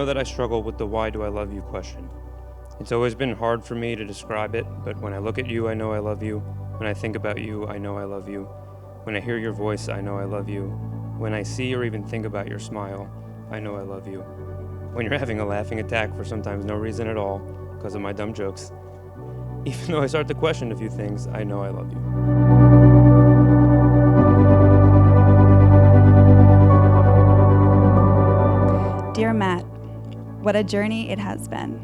know that I struggle with the why do I love you question. It's always been hard for me to describe it, but when I look at you, I know I love you. When I think about you, I know I love you. When I hear your voice, I know I love you. When I see or even think about your smile, I know I love you. When you're having a laughing attack for sometimes no reason at all, because of my dumb jokes, even though I start to question a few things, I know I love you. Dear Matt, what a journey it has been.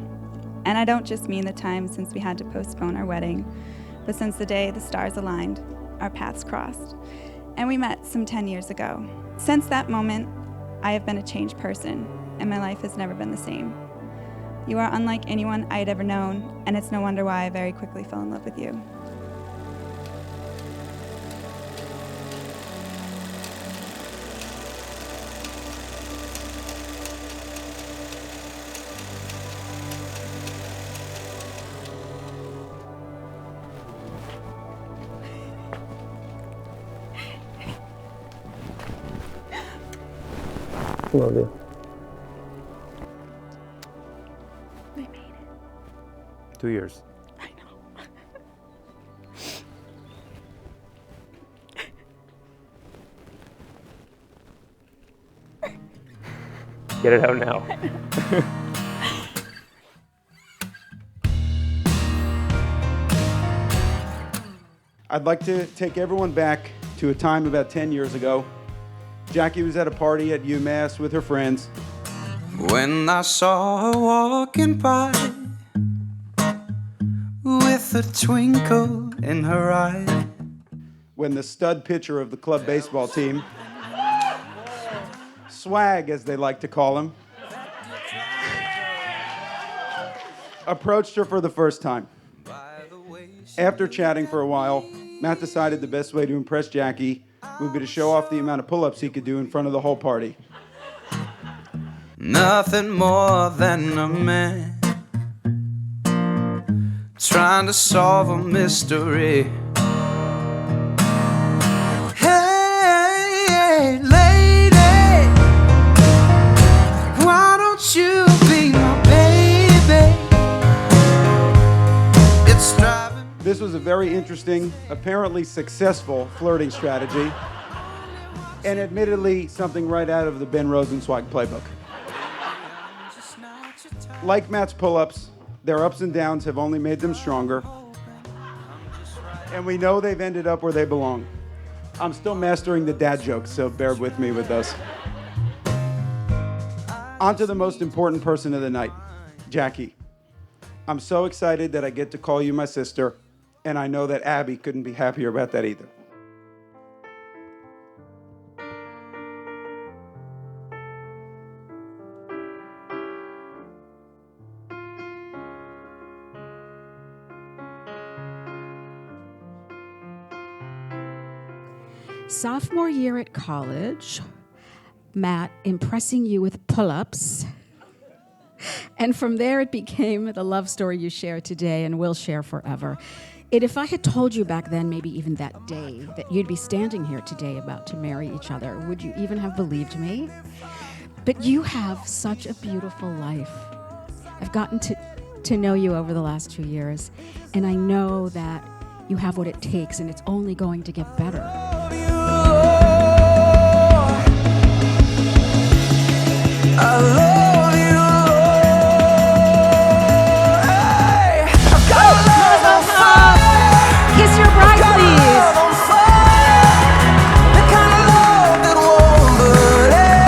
And I don't just mean the time since we had to postpone our wedding, but since the day the stars aligned, our paths crossed, and we met some 10 years ago. Since that moment, I have been a changed person, and my life has never been the same. You are unlike anyone I had ever known, and it's no wonder why I very quickly fell in love with you. Love you. We made it. 2 years. I know. Get it out now. I'd like to take everyone back to a time about 10 years ago. Jackie was at a party at UMass with her friends. When I saw her walking by with a twinkle in her eye. When the stud pitcher of the club baseball team, Swag as they like to call him, approached her for the first time. After chatting for a while, Matt decided the best way to impress Jackie would be to show off the amount of pull-ups he could do in front of the whole party. Nothing more than a man trying to solve a mystery. Hey, lady, why don't you be my baby? It's driving. This was a very interesting, apparently successful flirting strategy, and admittedly something right out of the Ben Rosenzweig playbook. Like Matt's pull-ups, their ups and downs have only made them stronger, and we know they've ended up where they belong. I'm still mastering the dad jokes, so bear with me with those. On to the most important person of the night, Jackie. I'm so excited that I get to call you my sister, and I know that Abby couldn't be happier about that either. Sophomore year at college, Matt impressing you with pull-ups. And from there it became the love story you share today and will share forever. If I had told you back then, maybe even that day, that you'd be standing here today about to marry each other, would you even have believed me? But you have such a beautiful life. I've gotten to know you over the last 2 years, and I know that you have what it takes, and it's only going to get better. I love you. Hey, I've got love on fire. Kiss your bride, please. Love on fire. The kind of love that won't burn out.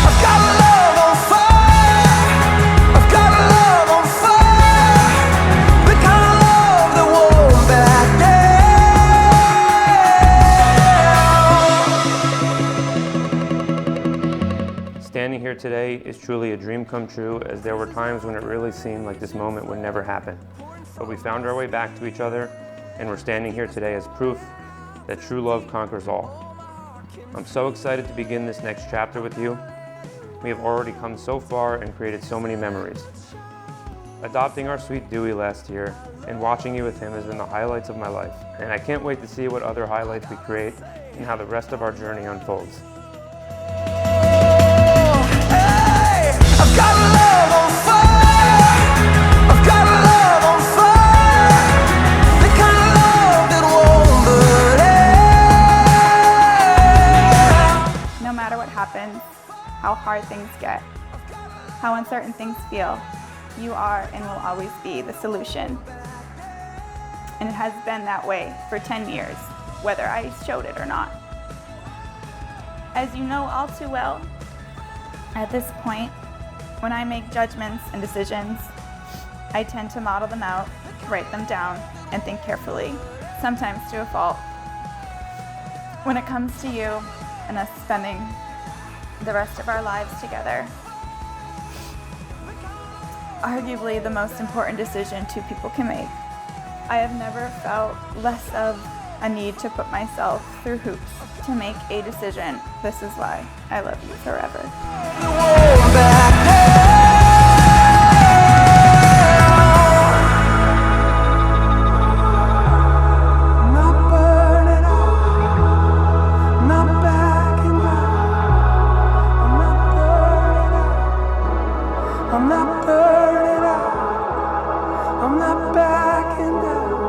I've got love on fire. I've got love on fire. The kind of love that won't back down. Standing here today is truly a dream come true, as there were times when it really seemed like this moment would never happen. But we found our way back to each other, and we're standing here today as proof that true love conquers all. I'm so excited to begin this next chapter with you. We have already come so far and created so many memories. Adopting our sweet Dewey last year and watching you with him has been the highlights of my life, and I can't wait to see what other highlights we create and how the rest of our journey unfolds. hard things get, how uncertain things feel, you are and will always be the solution. And it has been that way for 10 years, whether I showed it or not. As you know all too well, at this point, when I make judgments and decisions, I tend to model them out, write them down, and think carefully, sometimes to a fault. When it comes to you and us spending the rest of our lives together, arguably the most important decision two people can make, I have never felt less of a need to put myself through hoops to make a decision. This is why I love you forever. I'm not burning out. I'm not backing down.